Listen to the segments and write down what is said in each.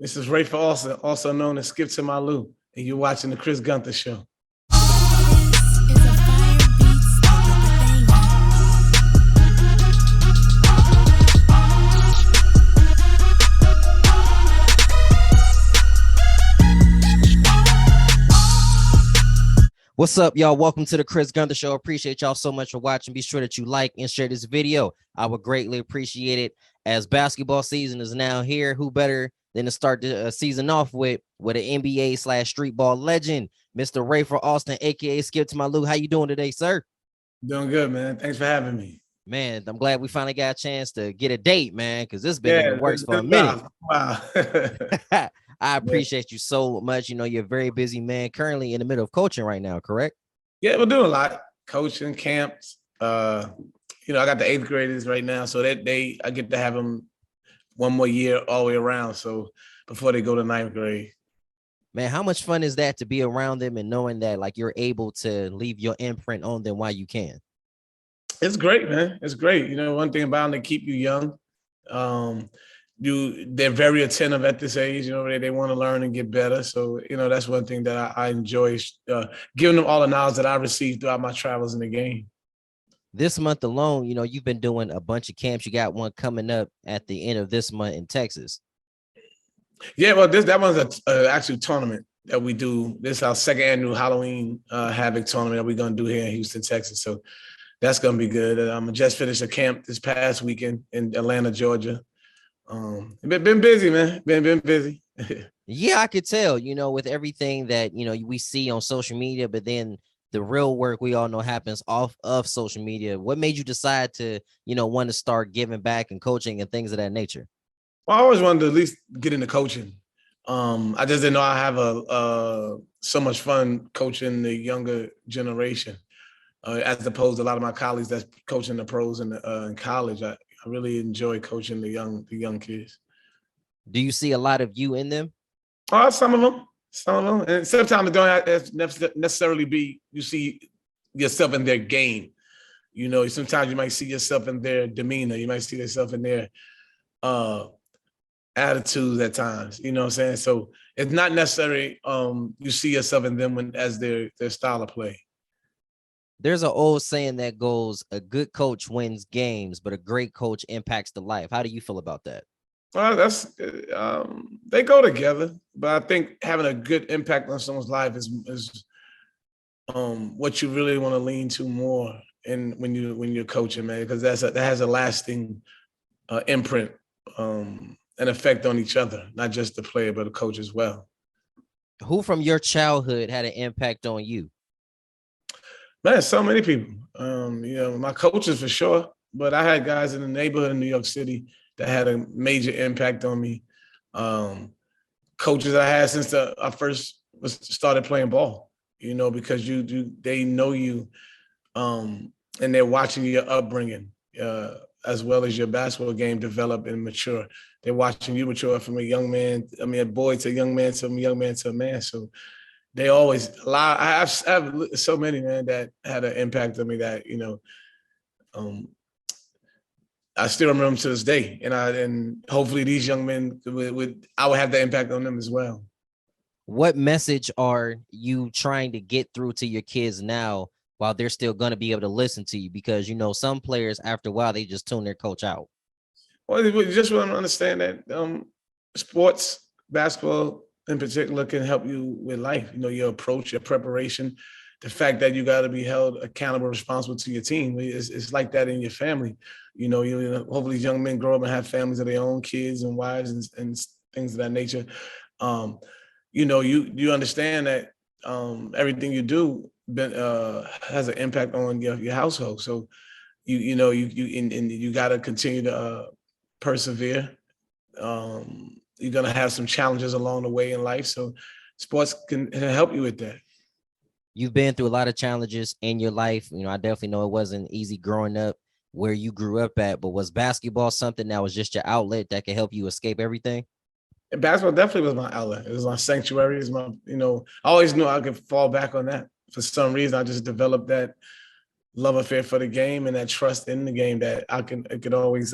This is Rafer, also known as Skip to My Lou, and you're watching the Chris Gunther Show. What's up, y'all? Welcome to the Chris Gunther Show. Appreciate y'all so much for watching. Be sure that you like and share this video. I would greatly appreciate it. As basketball season is now here, who better than to start the season off with an NBA/streetball legend, Mr. Rafer Alston, aka Skip to My Lou. How you doing today, sir? Doing good, man. Thanks for having me. Man, I'm glad we finally got a chance to get a date, man, because this has been in the works for a minute. Wow. I appreciate you so much. You know, you're a very busy man, currently in the middle of coaching right now, correct? Yeah, we're doing a lot. Coaching, camps. I got the 8th graders right now, so I get to have them one more year all the way around. So before they go to 9th grade. Man, how much fun is that to be around them and knowing that like you're able to leave your imprint on them while you can? It's great, man. It's great. You know, one thing about them, they keep you young. They're very attentive at this age. You know, they want to learn and get better. So, you know, that's one thing that I enjoy, giving them all the knowledge that I received throughout my travels in the game. This month alone, you know, you've been doing a bunch of camps. You got one coming up at the end of this month in Texas. Yeah, well, that one's an actual tournament that we do. This is our 2nd annual Halloween Havoc tournament that we're going to do here in Houston, Texas. So that's going to be good. I just finished a camp this past weekend in Atlanta, Georgia. Been busy, man. Been busy. Yeah, I could tell, you know, with everything that, you know, we see on social media, but then the real work we all know happens off of social media. What made you decide to, you know, want to start giving back and coaching and things of that nature? Well, I always wanted to at least get into coaching. I just didn't know I have so much fun coaching the younger generation, as opposed to a lot of my colleagues that's coaching the pros in college. I really enjoy coaching the young kids. Do you see a lot of you in them? Some of them. And sometimes it don't necessarily be you see yourself in their game. You know, sometimes you might see yourself in their demeanor. You might see yourself in their attitudes at times. You know what I'm saying? So it's not necessarily you see yourself in them as their style of play. There's an old saying that goes, a good coach wins games, but a great coach impacts the life. How do you feel about that? Well, they go together, but I think having a good impact on someone's life is what you really want to lean to more when you're coaching, man, because that has a lasting imprint and effect on each other, not just the player but the coach as well. Who from your childhood had an impact on you? Man, so many people. You know, my coaches for sure, but I had guys in the neighborhood in New York City that had a major impact on me. Coaches I had since I first started playing ball, you know, because they know you and they're watching your upbringing as well as your basketball game develop and mature. They're watching you mature from a boy to a young man to a young man to a man. So they always I have so many, man, that had an impact on me that, you know, I still remember them to this day, and hopefully these young men I will have that impact on them as well. What message are you trying to get through to your kids now while they're still going to be able to listen to you? Because, you know, some players after a while, they just tune their coach out. Well, you just want to understand that sports, basketball in particular, can help you with life. You know, your approach, your preparation, the fact that you got to be held accountable, responsible to your team. It's like that in your family. You know, hopefully young men grow up and have families of their own, kids and wives and things of that nature. You know, you understand that everything you do has an impact on your household. So you got to continue to persevere. You're gonna have some challenges along the way in life. So sports can help you with that. You've been through a lot of challenges in your life. You know, I definitely know it wasn't easy growing up where you grew up at, but was basketball something that was just your outlet that could help you escape everything? And basketball definitely was my outlet. It was my sanctuary. It was my, you know, I always knew I could fall back on that. For some reason, I just developed that love affair for the game and that trust in the game that I could always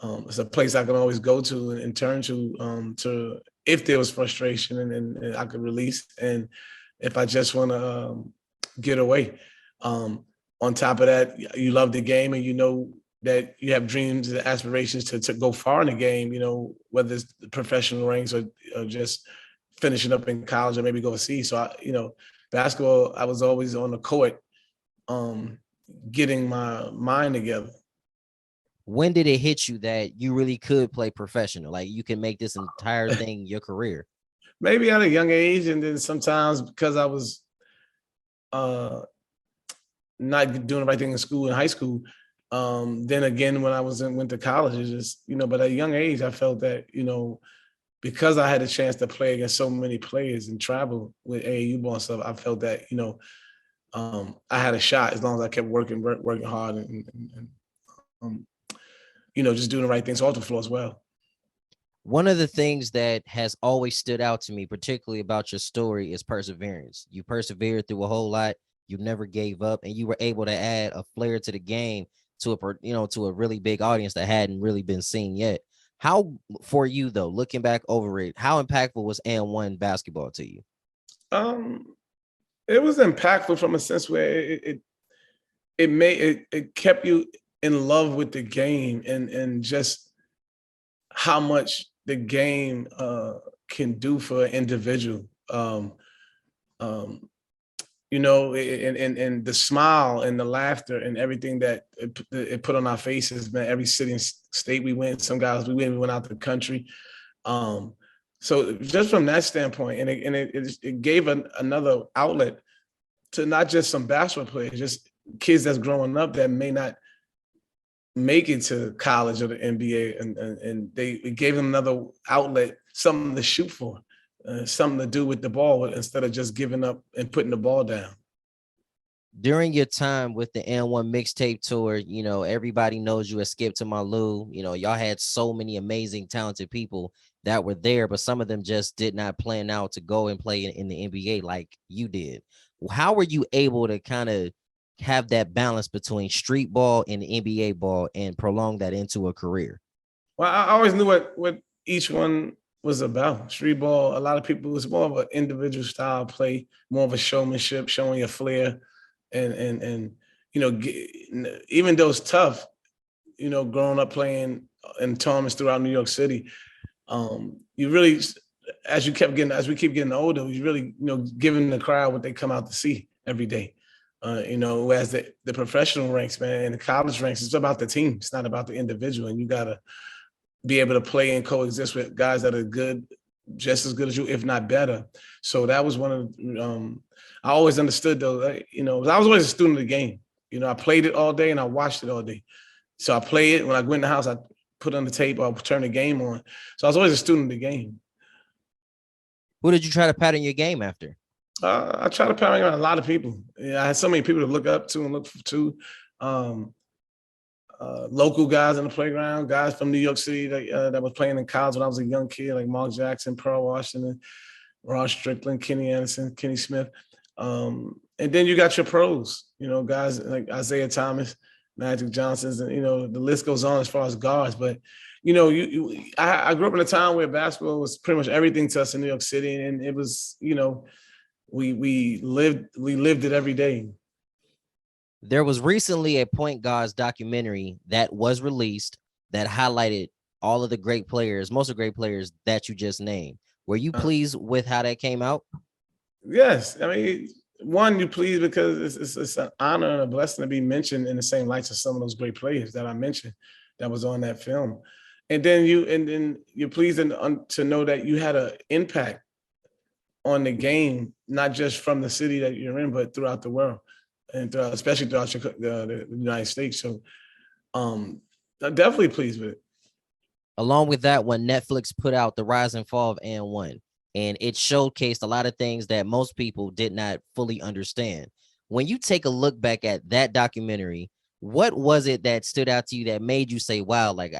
It's a place I can always go to and turn to if there was frustration and I could release, and if I just want to get away. On top of that, you love the game and you know that you have dreams and aspirations to go far in the game, you know, whether it's the professional ranks or just finishing up in college or maybe go overseas. So, basketball, I was always on the court getting my mind together. When did it hit you that you really could play professional? Like you can make this entire thing your career? Maybe at a young age, and then sometimes because I was not doing the right thing in school in high school. Then again, when I went to college, it's just, but at a young age, I felt that, because I had a chance to play against so many players and travel with AAU ball and stuff, I felt that, I had a shot as long as I kept working hard and just doing the right things off the floor as well. One of the things that has always stood out to me, particularly about your story, is perseverance. You persevered through a whole lot. You never gave up, and you were able to add a flair to the game to a really big audience that hadn't really been seen yet. How, for you though, looking back over it, how impactful was AND1 basketball to you? It was impactful from a sense where it kept you in love with the game and just how much the game can do for an individual. And the smile and the laughter and everything that it put on our faces, man. Every city and state we went, some guys we went out the country. So just from that standpoint, and it gave another outlet to not just some basketball players, just kids that's growing up that may not make it to college or the NBA, and it gave them another outlet, something to shoot for. Something to do with the ball instead of just giving up and putting the ball down. During your time with the AND1 mixtape tour, everybody knows you as Skip to My Lou. Y'all had so many amazing, talented people that were there, but some of them just did not plan out to go and play in the NBA like you did. How were you able to kind of have that balance between street ball and NBA ball and prolong that into a career? Well, I always knew what each one was about. Streetball, a lot of people, it's more of an individual style play, more of a showmanship, showing your flair, and even though it's tough, growing up playing in tournaments throughout New York City, you really, as we keep getting older, you really, giving the crowd what they come out to see every day. Whereas the professional ranks, man, and the college ranks, it's about the team. It's not about the individual, and you gotta be able to play and coexist with guys that are good, just as good as you, if not better. So that was one of I always understood though, I was always a student of the game. I played it all day and I watched it all day. So I play it. When I go in the house, I put on the tape or turn the game on. So I was always a student of the game. Who did you try to pattern your game after? I try to pattern a lot of people. I had so many people to look up to and look to. Local guys in the playground, guys from New York City that was playing in college when I was a young kid, like Mark Jackson, Pearl Washington, Ross Strickland, Kenny Anderson, Kenny Smith. And then you got your pros, guys like Isaiah Thomas, Magic Johnson's, and, the list goes on as far as guards. But, I grew up in a time where basketball was pretty much everything to us in New York City. And it was, we lived it every day. There was recently a Point Guards documentary that was released that highlighted all of the great players, most of the great players that you just named. Were you pleased with how that came out? Yes. I mean, one, you're pleased because it's an honor and a blessing to be mentioned in the same lights as some of those great players that I mentioned that was on that film. And then you're pleased to know that you had an impact on the game, not just from the city that you're in, but throughout the world. And especially throughout the United States. So I'm definitely pleased with it. Along with that, when Netflix put out The Rise and Fall of AND1, and it showcased a lot of things that most people did not fully understand. When you take a look back at that documentary, what was it that stood out to you that made you say, wow, like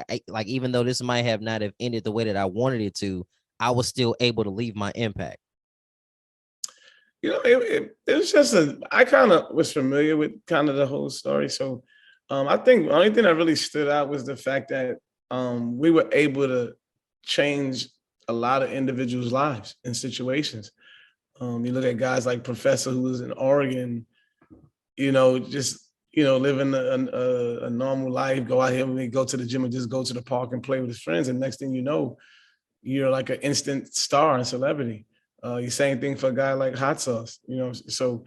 even though this might have not have ended the way that I wanted it to, I was still able to leave my impact? It was just I kind of was familiar with kind of the whole story. So I think the only thing that really stood out was the fact that we were able to change a lot of individuals' lives and situations. You look at guys like Professor, who was in Oregon, just living a normal life, go out here and go to the gym and just go to the park and play with his friends. And next thing you know, you're like an instant star and celebrity. You same thing for a guy like Hot Sauce, so,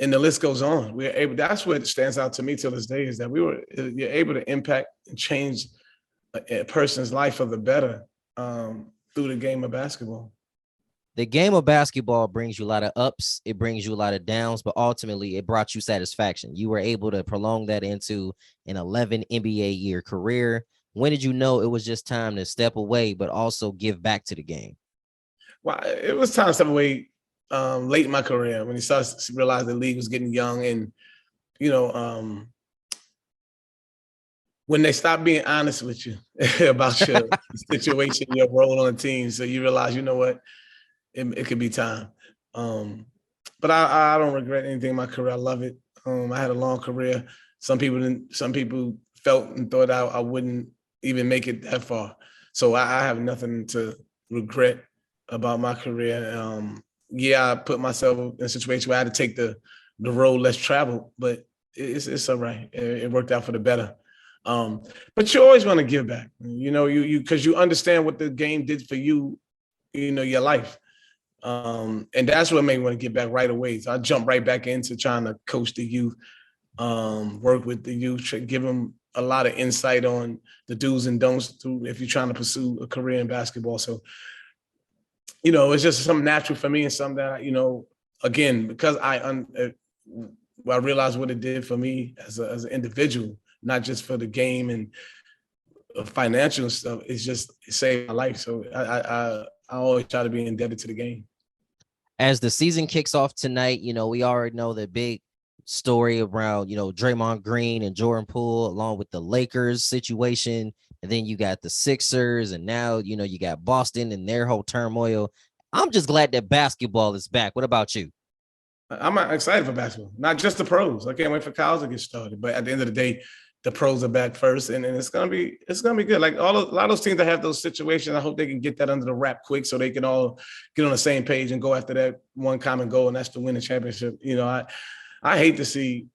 and the list goes on. We're able, that's what stands out to me till this day, is that you're able to impact and change a person's life for the better through the game of basketball. The game of basketball brings you a lot of ups, it brings you a lot of downs, but ultimately it brought you satisfaction. You were able to prolong that into an 11 NBA year career. When did you know it was just time to step away, but also give back to the game? Well, it was time to step away late in my career, when you started to realize the league was getting young, and when they stop being honest with you about your situation, your role on the team, so you realize, you know what, it could be time. But I don't regret anything in my career. I love it. I had a long career. Some people felt and thought I wouldn't even make it that far. So I have nothing to regret about my career. Yeah, I put myself in a situation where I had to take the road less traveled, but it's all right. It worked out for the better. But you always want to give back, you because you understand what the game did for you, your life. And that's what made me want to get back right away. So I jumped right back into trying to coach the youth, work with the youth, give them a lot of insight on the do's and don'ts if you're trying to pursue a career in basketball. So, it's just something natural for me, and something that, again, because I realized what it did for me as an individual, not just for the game and financial stuff. It saved my life. So I always try to be indebted to the game. As the season kicks off tonight, we already know the big story around, Draymond Green and Jordan Poole, along with the Lakers situation. And then you got the Sixers, and now, you got Boston and their whole turmoil. I'm just glad that basketball is back. What about you? I'm excited for basketball, not just the pros. I can't wait for college to get started. But at the end of the day, the pros are back first, and it's gonna be good. Like a lot of those teams that have those situations, I hope they can get that under the wrap quick, so they can all get on the same page and go after that one common goal, and that's to win the championship. I hate to see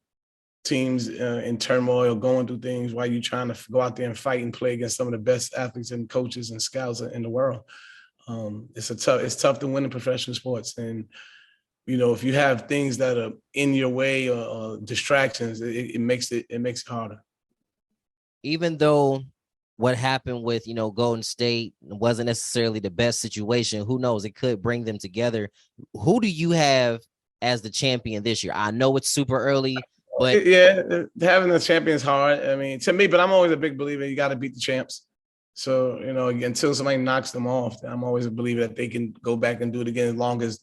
teams in turmoil, going through things while you're trying to go out there and fight and play against some of the best athletes and coaches and scouts in the world. It's tough to win in professional sports, and if you have things that are in your way or distractions, it makes it harder. Even though what happened with, Golden State wasn't necessarily the best situation, who knows? It could bring them together. Who do you have as the champion this year? I know it's super early, but yeah, having a champion is hard. I mean, to me, but I'm always a big believer you got to beat the champs. So, until somebody knocks them off, I'm always a believer that they can go back and do it again, as long as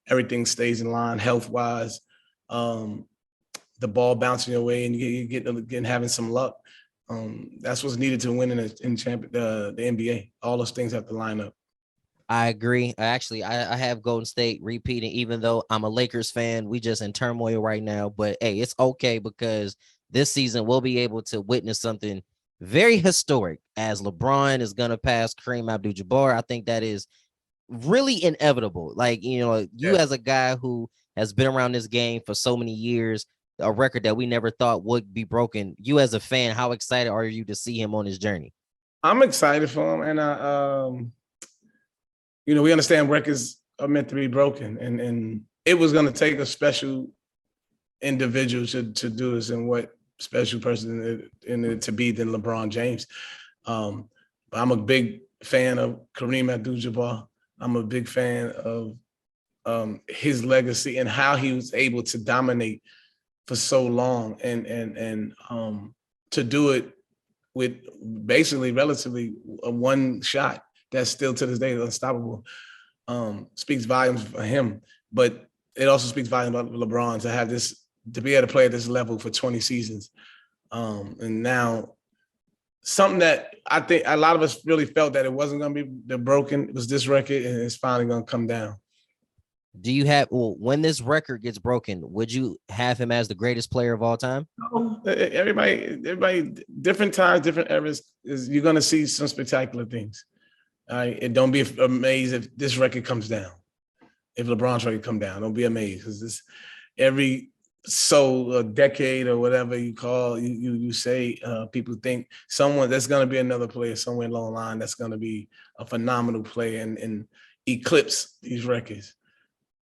everything stays in line health-wise, the ball bouncing your way, and you get having some luck. That's what's needed to win in the NBA. All those things have to line up. I agree. I have Golden State repeating, even though I'm a Lakers fan. We just in turmoil right now, but hey, it's okay, because this season we'll be able to witness something very historic, as LeBron is going to pass Kareem Abdul-Jabbar. I think that is really inevitable. Like, you as a guy who has been around this game for so many years, a record that we never thought would be broken. You as a fan, how excited are you to see him on his journey? I'm excited for him, and we understand records are meant to be broken, and it was going to take a special individual to do this, and what special person in it to be than LeBron James. But I'm a big fan of Kareem Abdul-Jabbar. I'm a big fan of his legacy and how he was able to dominate for so long, and to do it with basically relatively a one shot that's still to this day unstoppable. Speaks volumes for him, but it also speaks volumes about LeBron to be able to play at this level for 20 seasons. And now something that I think a lot of us really felt that it wasn't going to be broken. It was this record, and it's finally going to come down. Do you have when this record gets broken, would you have him as the greatest player of all time? Everybody, different times, different eras. Is you're gonna see some spectacular things. All right, and don't be amazed if this record comes down. If LeBron's record come down, don't be amazed because this every a decade or whatever you call you say people think someone there's going to be another player somewhere along the line that's going to be a phenomenal player and eclipse these records.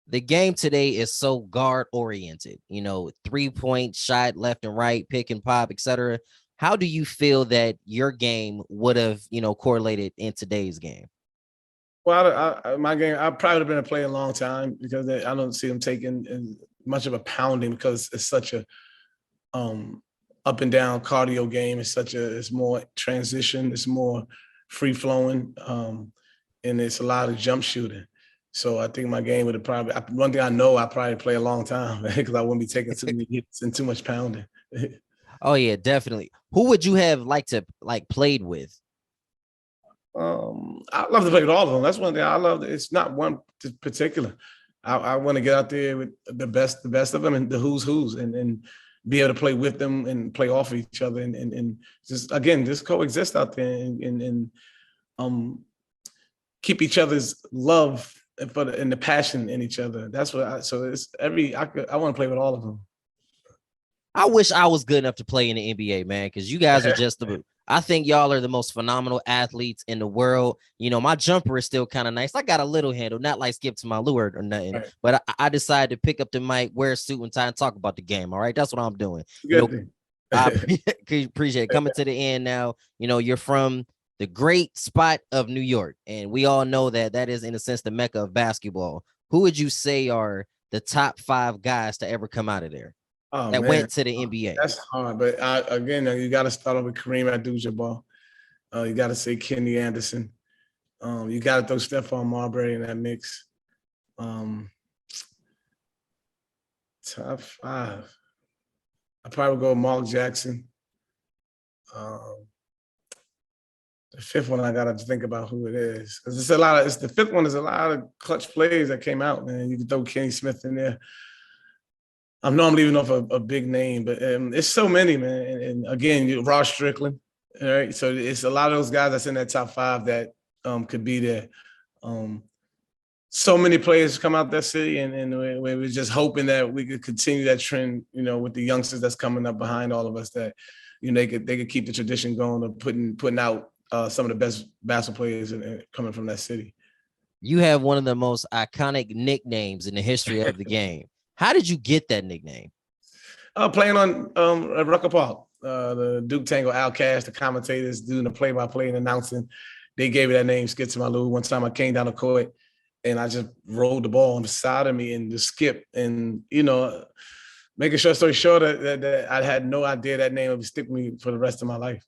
The game today is so guard oriented, 3-point shot left and right, pick and pop, etc. How do you feel that your game would have, correlated in today's game? Well, my game, I've probably been a player a long time because I don't see them taking much of a pounding because it's such a up and down cardio game. It's more transition, it's more free flowing, and it's a lot of jump shooting. So I think my game would have probably, one thing I know, I probably play a long time because I wouldn't be taking too many hits and too much pounding. Oh yeah, definitely. Who would you have liked to played with? I love to play with all of them. That's one thing I love. It's not one particular. I want to get out there with the best of them and the who's and be able to play with them and play off of each other and just coexist out there and keep each other's love and the passion in each other. That's what I want to play with all of them. I wish I was good enough to play in the NBA, man, because you guys are just I think y'all are the most phenomenal athletes in the world. My jumper is still kind of nice. I got a little handle, not like Skip to my Lure or nothing, right. But I decided to pick up the mic, wear a suit and tie, and talk about the game. All right, that's what I'm doing. I appreciate it. Coming to the end now. You're from the great spot of New York, and we all know that is, in a sense, the mecca of basketball. Who would you say are the top 5 guys to ever come out of there? That went to the NBA. That's hard, but again, you got to start off with Kareem Abdul-Jabbar. You got to say Kenny Anderson. You got to throw Stephon Marbury in that mix. Top 5. I probably go Mark Jackson. The 5th one, I got to think about who it is because the 5th one is a lot of clutch plays that came out, man. You can throw Kenny Smith in there. I'm normally leaving off a big name, but it's so many, man. And again, Ross Strickland, all right? So it's a lot of those guys that's in that top 5 that could be there. So many players come out that city, and we're just hoping that we could continue that trend, with the youngsters that's coming up behind all of us, that they could keep the tradition going of putting out some of the best basketball players coming from that city. You have one of the most iconic nicknames in the history of the game. How did you get that nickname? Playing on Rucker Park, the Duke Tango Outcast, the commentators doing the play-by-play and announcing, they gave me that name, Skip to my Lou. One time I came down the court and I just rolled the ball on the side of me and just skip. And, making sure story short, that I had no idea that name would stick with me for the rest of my life.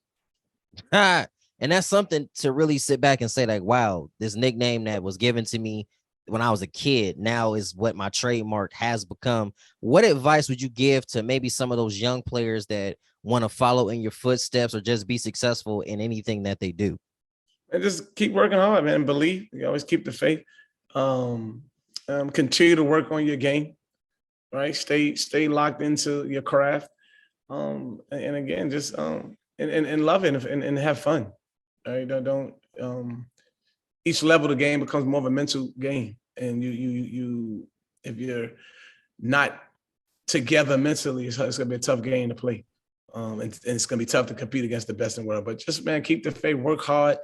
And that's something to really sit back and say, like, wow, this nickname that was given to me when I was a kid now is what my trademark has become. What advice would you give to maybe some of those young players that want to follow in your footsteps or just be successful in anything that they do? And just keep working hard, man. Believe. You always keep the faith. Continue to work on your game, right? Stay locked into your craft. And again, just and love it and have fun. Right? Don't each level of the game becomes more of a mental game. And you if you're not together mentally, it's gonna be a tough game to play. And it's gonna be tough to compete against the best in the world. But just, man, keep the faith, work hard,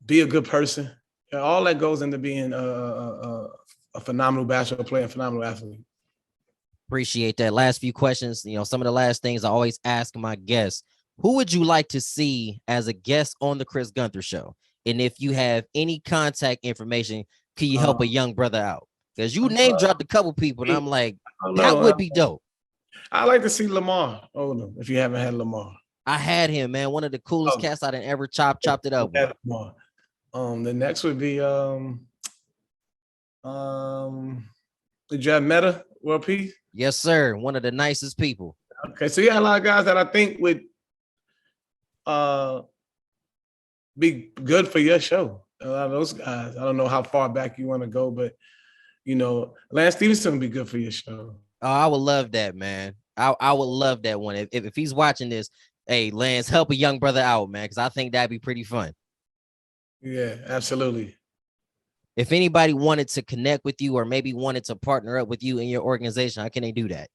be a good person. All that goes into being a phenomenal basketball player, a phenomenal athlete. Appreciate that. Last few questions. Some of the last things I always ask my guests. Who would you like to see as a guest on the Chris Gunther Show? And if you have any contact information, can you help a young brother out? Because you name dropped a couple people, and I'm like, that would be dope. I like to see Lamar Odom, if you haven't had Lamar. I had him, man. One of the coolest cats I didn't ever chopped it up with. The next would be did you have Meta World Peace? Yes, sir. One of the nicest people. Okay, so you had a lot of guys that I think would be good for your show. A lot of those guys. I don't know how far back you want to go, but Lance Stevenson would be good for your show. Oh, I would love that, man. I would love that one. If he's watching this, hey, Lance, help a young brother out, man, because I think that'd be pretty fun. Yeah, absolutely. If anybody wanted to connect with you or maybe wanted to partner up with you in your organization, how can they do that?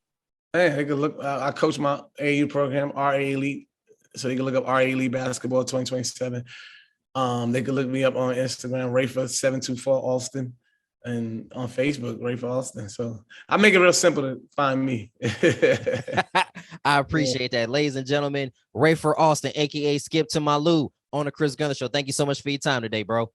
Hey, they can look. I coach my AU program, RA Elite, so you can look up RA Elite Basketball 2027. They can look me up on Instagram, Rafer 724 Alston, and on Facebook, Rafer Alston. So I make it real simple to find me. I appreciate that, ladies and gentlemen. Rafer Alston, aka Skip to my Lou, on the Chris Gunther Show. Thank you so much for your time today, bro.